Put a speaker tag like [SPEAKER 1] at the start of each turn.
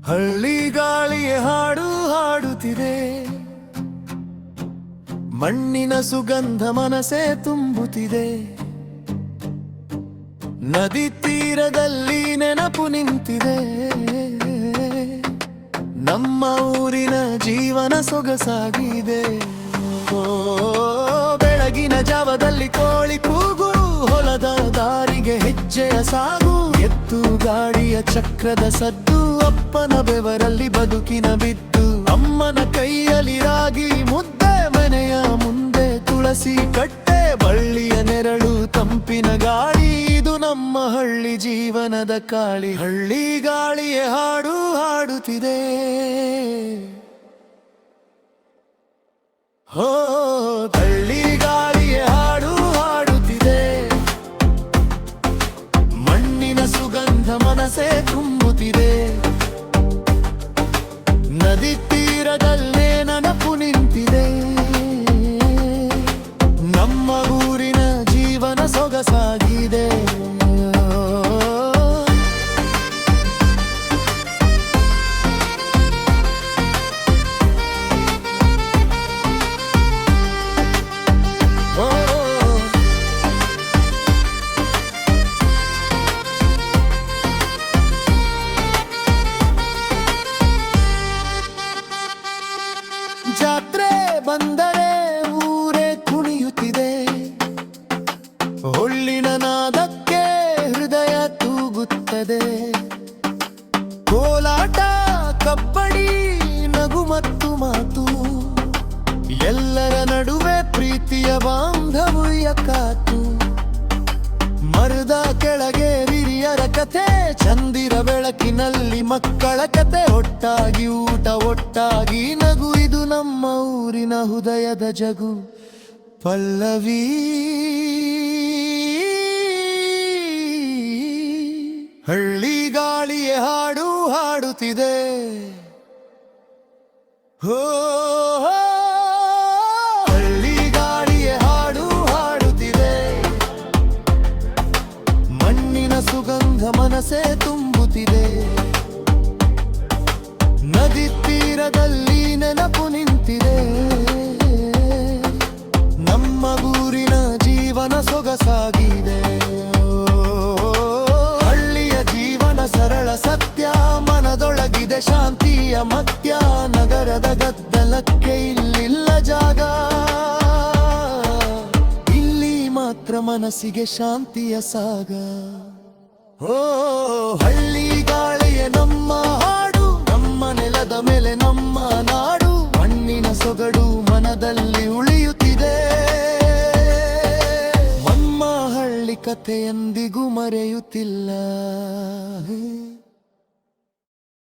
[SPEAKER 1] ಹಳ್ಳಿ ಗಾಳಿಯ ಹಾಡು ಹಾಡುತ್ತಿದೆ, ಮಣ್ಣಿನ ಸುಗಂಧ ಮನಸೆ ತುಂಬುತ್ತಿದೆ. ನದಿ ತೀರದಲ್ಲಿ ನೆನಪು ನಿಂತಿದೆ, ನಮ್ಮ ಊರಿನ ಜೀವನ ಸೊಗಸಾಗಿದೆ. ಬೆಳಗಿನ ಜಾವದಲ್ಲಿ ಕೋಳಿ ಕೂಗು, ಹೊಲದ ದಾರಿಗೆ ಹೆಜ್ಜೆಯ ಸಾಗು, ಎತ್ತು ಗಾಡಿಯ ಚಕ್ರದ ಸದ್ದು, ಅಪ್ಪನ ಬೆವರಲ್ಲಿ ಬದುಕಿನ ಬಿದ್ದು, ಅಮ್ಮನ ಕೈಯಲ್ಲಿ ರಾಗಿ ಮುದ್ದೆ, ಮನೆಯ ಮುಂದೆ ತುಳಸಿ ಕಟ್ಟೆ, ಬಳ್ಳಿಯ ನೆರಳು ತಂಪಿನ ಗಾಳಿ, ಇದು ನಮ್ಮ ಹಳ್ಳಿ ಜೀವನದ ಕಾಳಿ. ಹಳ್ಳಿ ಗಾಳಿಯ ಹಾಡು ಹಾಡುತ್ತಿದೆ, ಹೋ ಹಳ್ಳಿ ಗಾಳಿಯ ಹಾಡು ಹಾಡುತ್ತಿದೆ, ಮಣ್ಣಿನ ಸುಗಂಧ ಮನಸೆ ತುಂಬುತ್ತಿದೆ. ನದಿ ತೀರದಲ್ಲೇ ನೆನಪು ನಿಂತಿದೆ, ನಮ್ಮ ಊರಿನ ಜೀವನ ಸೊಗಸಾಗಿದೆ. ಜಾತ್ರೆ ಬಂದರೆ ಊರೇ ಕುಣಿಯುತ್ತಿದೆ, ಹೊಳ್ಳಿನ ನಾದಕ್ಕೆ ಹೃದಯ ತೂಗುತ್ತದೆ. ಕೋಲಾಟ, ಕಬ್ಬಡಿ, ನಗು ಮತ್ತು ಮಾತು, ಎಲ್ಲರ ನಡುವೆ ಪ್ರೀತಿಯ ಬಾಂಧವ್ಯ ಕಾತು. ಮರದ ಕೆಳಗೆ ಹಿರಿಯರ ಕಥೆ, ಚಂದಿರ ಬೆಳಕಿನಲ್ಲಿ ಮಕ್ಕಳ ಕತೆ, ಒಟ್ಟಾಗಿ ಊಟ ಒಟ್ಟಾಗಿ ನಗು, ಇದು ನಮ್ಮ ಊರಿನ ಹೃದಯದ ಜಗು. ಪಲ್ಲವಿ ಹಳ್ಳಿ ಗಾಳಿಯ ಹಾಡು ಹಾಡುತ್ತಿದೆ, ಹೋ ಹಳ್ಳಿ ಗಾಳಿಯ ಹಾಡು ಹಾಡುತ್ತಿದೆ, ಮಣ್ಣಿನ ಸುಗಂಧ ಮನಸೆ ತುಂಬುತ್ತಿದೆ. ನದಿ ತೀರದಲ್ಲಿ ನೆನಪು ನಿಂತಿದೆ, ನಮ್ಮ ಊರಿನ ಜೀವನ ಸೊಗಸಾಗಿದೆ. ಹಳ್ಳಿಯ ಜೀವನ ಸರಳ ಸತ್ಯ, ಮನದೊಳಗಿದೆ ಶಾಂತಿಯ ಮಧ್ಯ, ನಗರದ ಗದ್ದಲಕ್ಕೆ ಇಲ್ಲಿಲ್ಲ ಜಾಗ, ಇಲ್ಲಿ ಮಾತ್ರ ಮನಸ್ಸಿಗೆ ಶಾಂತಿಯ ಸಾಗ. ಓ ಹಳ್ಳಿ ಗಾಳಿಯ ನಮ್ಮ ಹಾಡು, ನಮ್ಮ ನೆಲದ ಮೇಲೆ ನಮ್ಮ ನಾಡು, ಮಣ್ಣಿನ ಸೊಗಡು ಮನದಲ್ಲಿ ಉಳಿಯುತ್ತಿದೆ. ನಮ್ಮ ಹಳ್ಳಿ ಕಥೆ ಎಂದಿಗೂ ಮರೆಯುತ್ತಿಲ್ಲ.